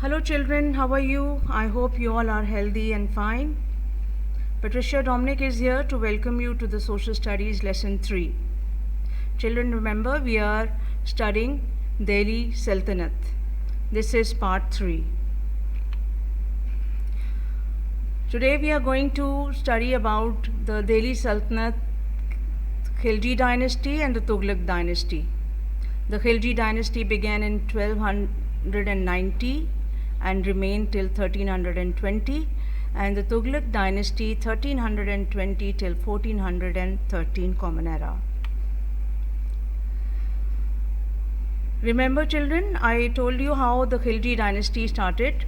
Hello children, how are you? I hope you all are healthy and fine. Patricia Dominic is here to welcome you to the Social Studies Lesson 3. Children, remember we are studying Delhi Sultanate. This is part 3. Today we are going to study about the Delhi Sultanate, Khilji dynasty and the Tughlaq dynasty. The Khilji dynasty began in 1290 and remained till 1320, and the Tughlaq dynasty 1320 till 1413 Common Era. Remember children, I told you how the Khilji dynasty started.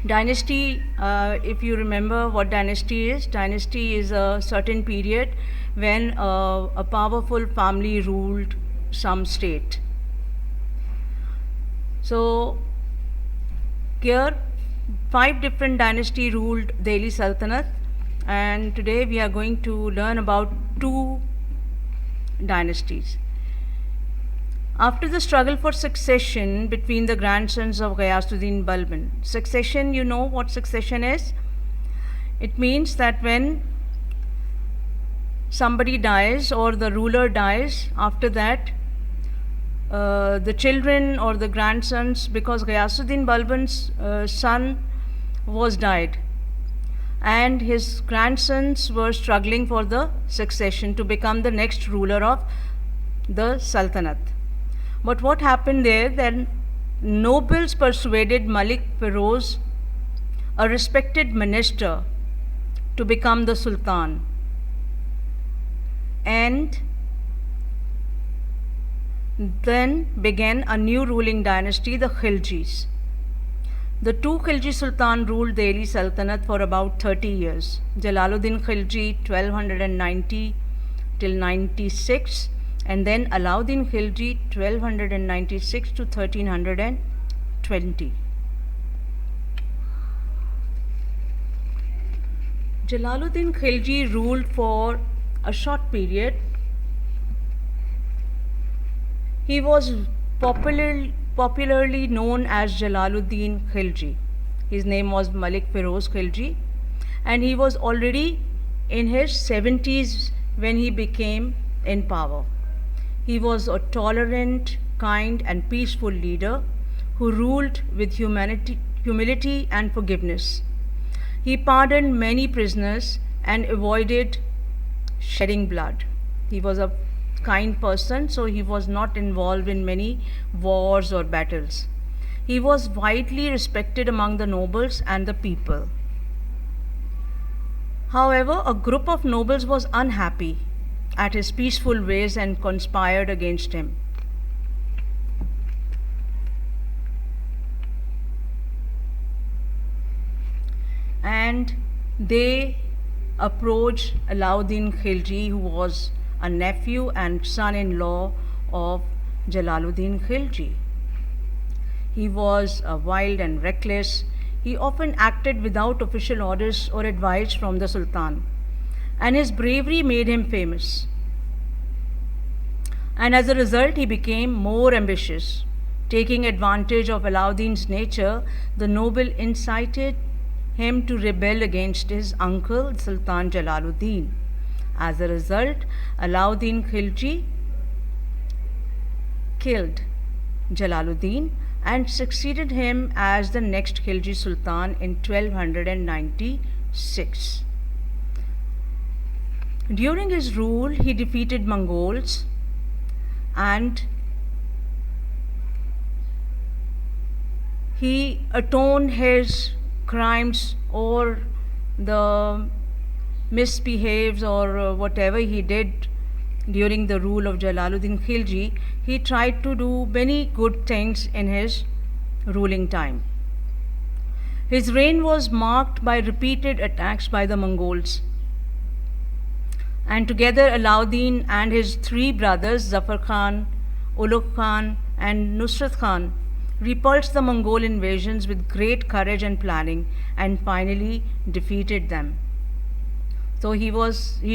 Dynasty, if you remember what dynasty is a certain period when a powerful family ruled some state. So here 5 different dynasties ruled Delhi Sultanate, and today we are going to learn about 2 dynasties. After the struggle for succession between the grandsons of Ghayasuddin Balban, succession, you know what succession is? It means that when somebody dies or the ruler dies, after that the children or the grandsons, because Ghayasuddin Balban's son was died and his grandsons were struggling for the succession to become the next ruler of the Sultanate. But what happened there, then nobles persuaded Malik Feroz, a respected minister, to become the Sultan. And then began a new ruling dynasty, the Khiljis. The 2 Khilji Sultan ruled Delhi Sultanate for about 30 years. Jalaluddin Khilji 1290 till 96, and then Alauddin Khilji 1296 to 1320. Jalaluddin Khilji ruled for a short period. He was popularly known as Jalaluddin Khilji. His name was Malik Feroz Khilji, and he was already in his 70s when he became in power. He was a tolerant, kind and peaceful leader who ruled with humility and forgiveness. He pardoned many prisoners and avoided shedding blood. He was a kind person, so he was not involved in many wars or battles. He was widely respected among the nobles and the people. However, a group of nobles was unhappy at his peaceful ways and conspired against him. And they approached Alauddin Khilji, who was a nephew and son-in-law of Jalaluddin Khilji. He was wild and reckless. He often acted without official orders or advice from the Sultan, and his bravery made him famous. And as a result, he became more ambitious. Taking advantage of Alauddin's nature, the noble incited him to rebel against his uncle, Sultan Jalaluddin. As a result, Alauddin Khilji killed Jalaluddin and succeeded him as the next Khilji Sultan in 1296. During his rule, he defeated Mongols and he atoned his crimes or the misbehaves or whatever he did during the rule of Jalaluddin Khilji. He tried to do many good things in his ruling time. His reign was marked by repeated attacks by the Mongols, and together Alauddin and his 3 brothers Zafar Khan, Ulugh Khan and Nusrat Khan repulsed the Mongol invasions with great courage and planning and finally defeated them. So he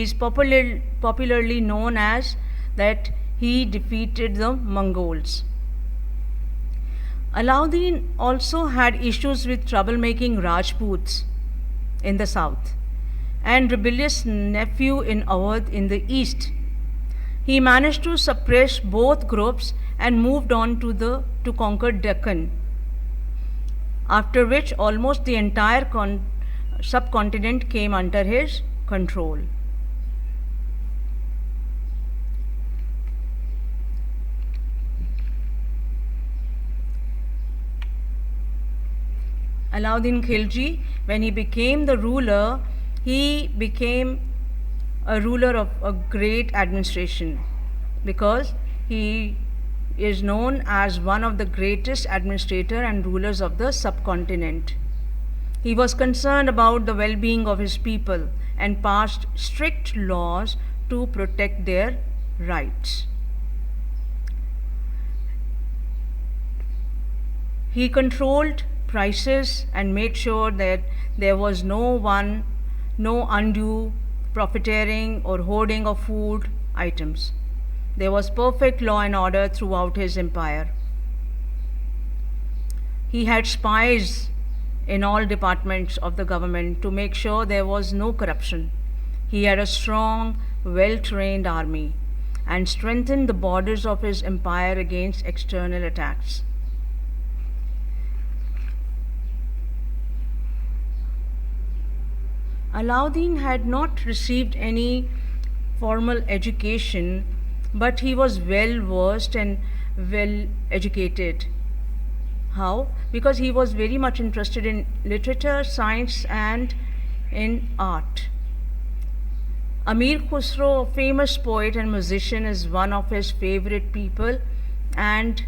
is popularly known as that he defeated the Mongols. Alauddin also had issues with troublemaking Rajputs in the south and rebellious nephew in Awadh in the east. He managed to suppress both groups and moved on to conquer Deccan, after which almost the entire subcontinent came under his control. Alauddin Khilji, when he became the ruler, he became a ruler of a great administration because he is known as one of the greatest administrator and rulers of the subcontinent. He was concerned about the well-being of his people and passed strict laws to protect their rights. He controlled prices and made sure that there was no undue profiteering or hoarding of food items. There was perfect law and order throughout his empire. He had spies in all departments of the government to make sure there was no corruption. He had a strong, well-trained army and strengthened the borders of his empire against external attacks. Alauddin had not received any formal education, but he was well versed and well educated. How? Because he was very much interested in literature, science, and in art. Amir Khusro, a famous poet and musician, is one of his favorite people and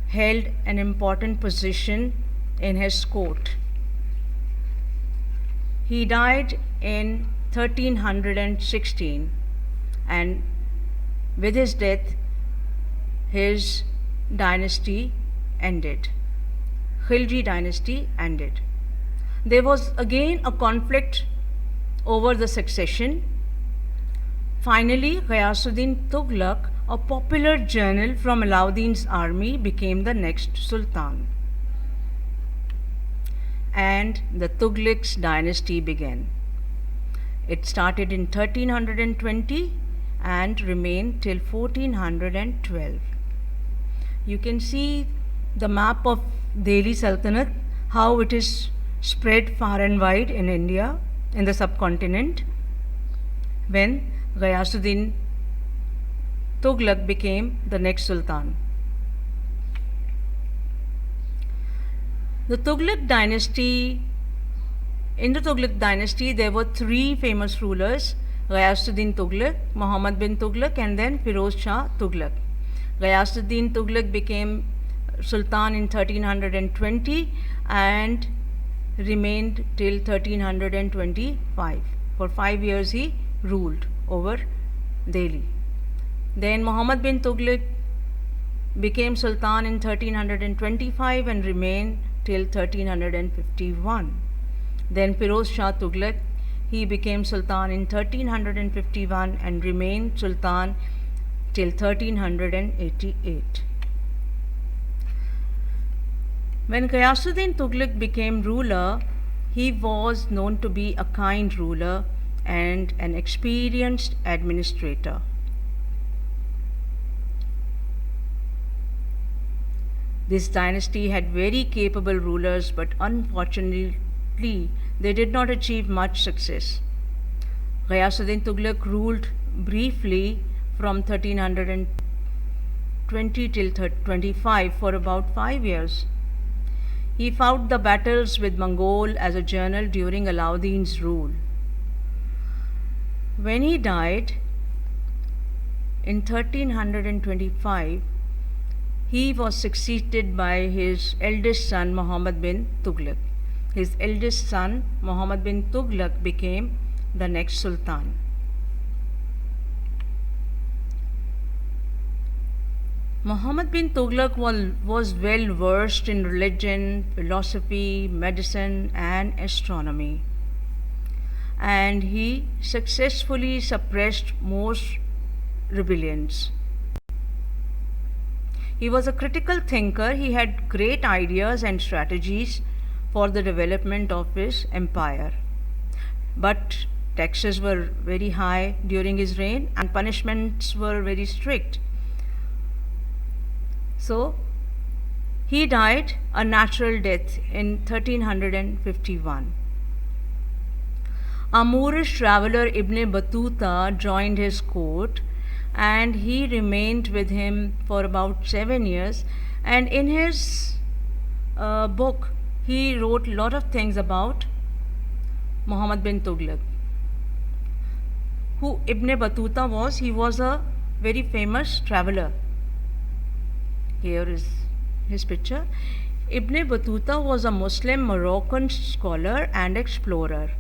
held an important position in his court. He died in 1316, and with his death, his dynasty ended. Khilji dynasty ended. There was again a conflict over the succession. Finally, Ghayasuddin Tughlaq, a popular general from Alauddin's army, became the next sultan, and the Tughlaq's dynasty began. It started in 1320 and remained till 1412. You can see the map of Delhi Sultanate, how it is spread far and wide in India, in the subcontinent, when Ghayasuddin Tughlaq became the next sultan. The Tughlaq dynasty, in the Tughlaq dynasty, there were three famous rulers: Ghayasuddin Tughlaq, Muhammad bin Tughlaq, and then Firoz Shah Tughlaq. Ghayasuddin Tughlaq became sultan in 1320 and remained till 1325. For 5 years he ruled over Delhi. Then Muhammad bin Tughlaq became sultan in 1325 and remained till 1351. Then Firoz Shah Tughlaq, he became sultan in 1351 and remained sultan till 1388. When Ghayasuddin Tughlaq became ruler, he was known to be a kind ruler and an experienced administrator. This dynasty had very capable rulers, but unfortunately, they did not achieve much success. Ghayasuddin Tughlaq ruled briefly from 1320 till 25 for about 5 years. He fought the battles with Mongol as a general during Alauddin's rule. When he died in 1325, he was succeeded by his eldest son Muhammad bin Tughlaq. His eldest son Muhammad bin Tughlaq became the next sultan. Muhammad bin Tughlaq was well versed in religion, philosophy, medicine, and astronomy, and he successfully suppressed most rebellions. He was a critical thinker. He had great ideas and strategies for the development of his empire. But taxes were very high during his reign and punishments were very strict. So he died a natural death in 1351. A Moorish traveller, Ibn Battuta, joined his court and he remained with him for about 7 years. And in his book, he wrote a lot of things about Muhammad bin Tughlaq. Who Ibn Battuta was? He was a very famous traveller. Here is his picture. Ibn Battuta was a Muslim Moroccan scholar and explorer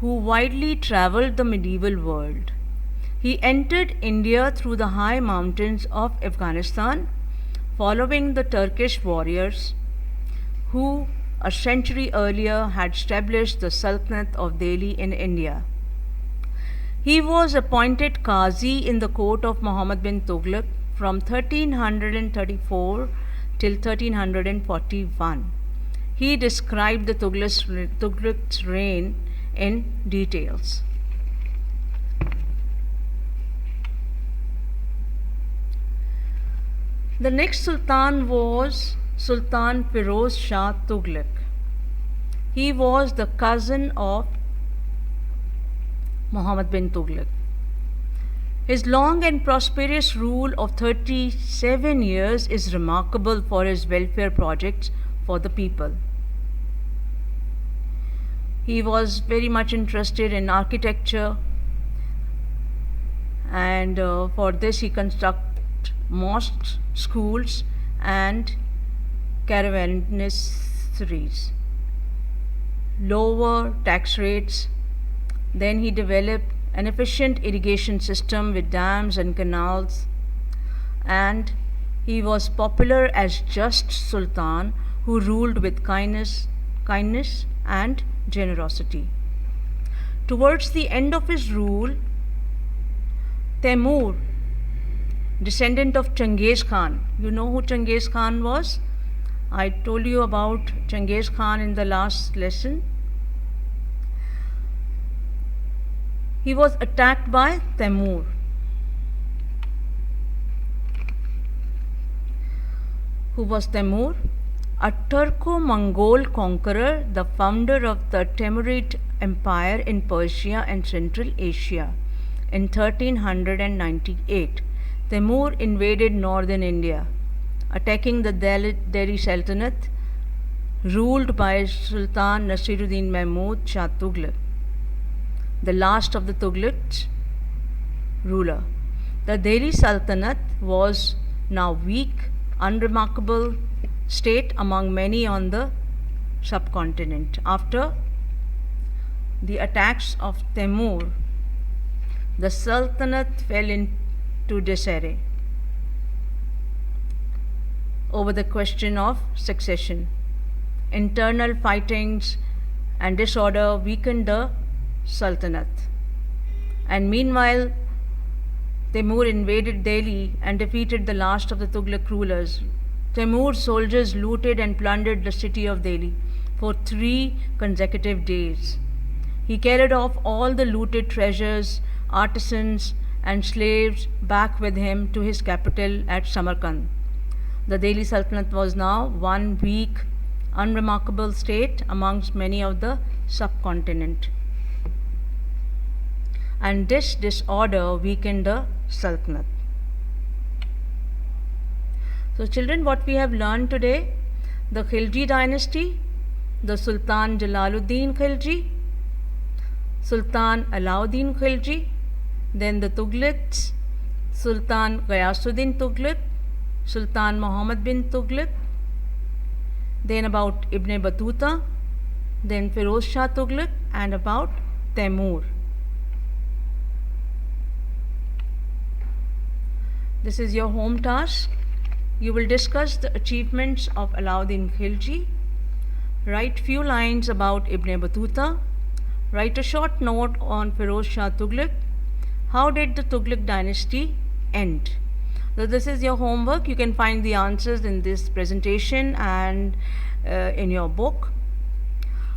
who widely traveled the medieval world. He entered India through the high mountains of Afghanistan, following the Turkish warriors who a century earlier had established the Sultanate of Delhi in India. He was appointed Qazi in the court of Muhammad bin Tughlaq from 1334 till 1341. He described the Tughlaq's reign in details. The next Sultan was Sultan Firoz Shah Tughlaq. He was the cousin of Muhammad bin Tughlaq. His long and prosperous rule of 37 years is remarkable for his welfare projects for the people. He was very much interested in architecture, and for this he constructed mosques, schools and caravansaries. Lower tax rates. Then he developed an efficient irrigation system with dams and canals, and he was popular as just sultan who ruled with kindness and generosity. Towards the end of his rule, Temur, descendant of Genghis Khan, you know who Genghis Khan was? I told you about Genghis Khan in the last lesson. He was attacked by Temur. Who was Temur? A Turco-Mongol conqueror, the founder of the Timurid Empire in Persia and Central Asia. In 1398, Temur invaded northern India, attacking the Delhi Sultanate ruled by Sultan Nasiruddin Mahmud Shah Tughlaq, the last of the Tughlaq's ruler. The Delhi Sultanate was now weak, unremarkable state among many on the subcontinent. After the attacks of Temur, the Sultanate fell into disarray over the question of succession. Internal fightings and disorder weakened the Sultanate. And meanwhile, Temur invaded Delhi and defeated the last of the Tughlaq rulers. Temur's soldiers looted and plundered the city of Delhi for 3 consecutive days. He carried off all the looted treasures, artisans, and slaves back with him to his capital at Samarkand. The Delhi Sultanate was now one weak, unremarkable state amongst many of the subcontinent. And this disorder weakened the Sultanate. So children, what we have learned today, the Khilji dynasty, the Sultan Jalaluddin Khilji, Sultan Alauddin Khilji, then the Tughlaqs, Sultan Ghayasuddin Tughlaq, Sultan Muhammad bin Tughlaq, then about Ibn Battuta, then Firoz Shah Tughlaq, and about Temur. This is your home task. You will discuss the achievements of Alauddin Khilji, write few lines about Ibn Battuta, write a short note on Firoz Shah Tughlaq. How did the Tughlaq dynasty end? So this is your homework. You can find the answers in this presentation and in your book.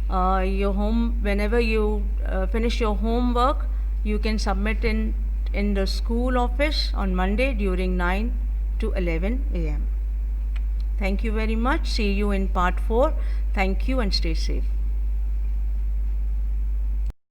Whenever you finish your homework, you can submit in the school office on Monday during 9 to 11 a.m. Thank you very much. See you in part 4. Thank you and stay safe.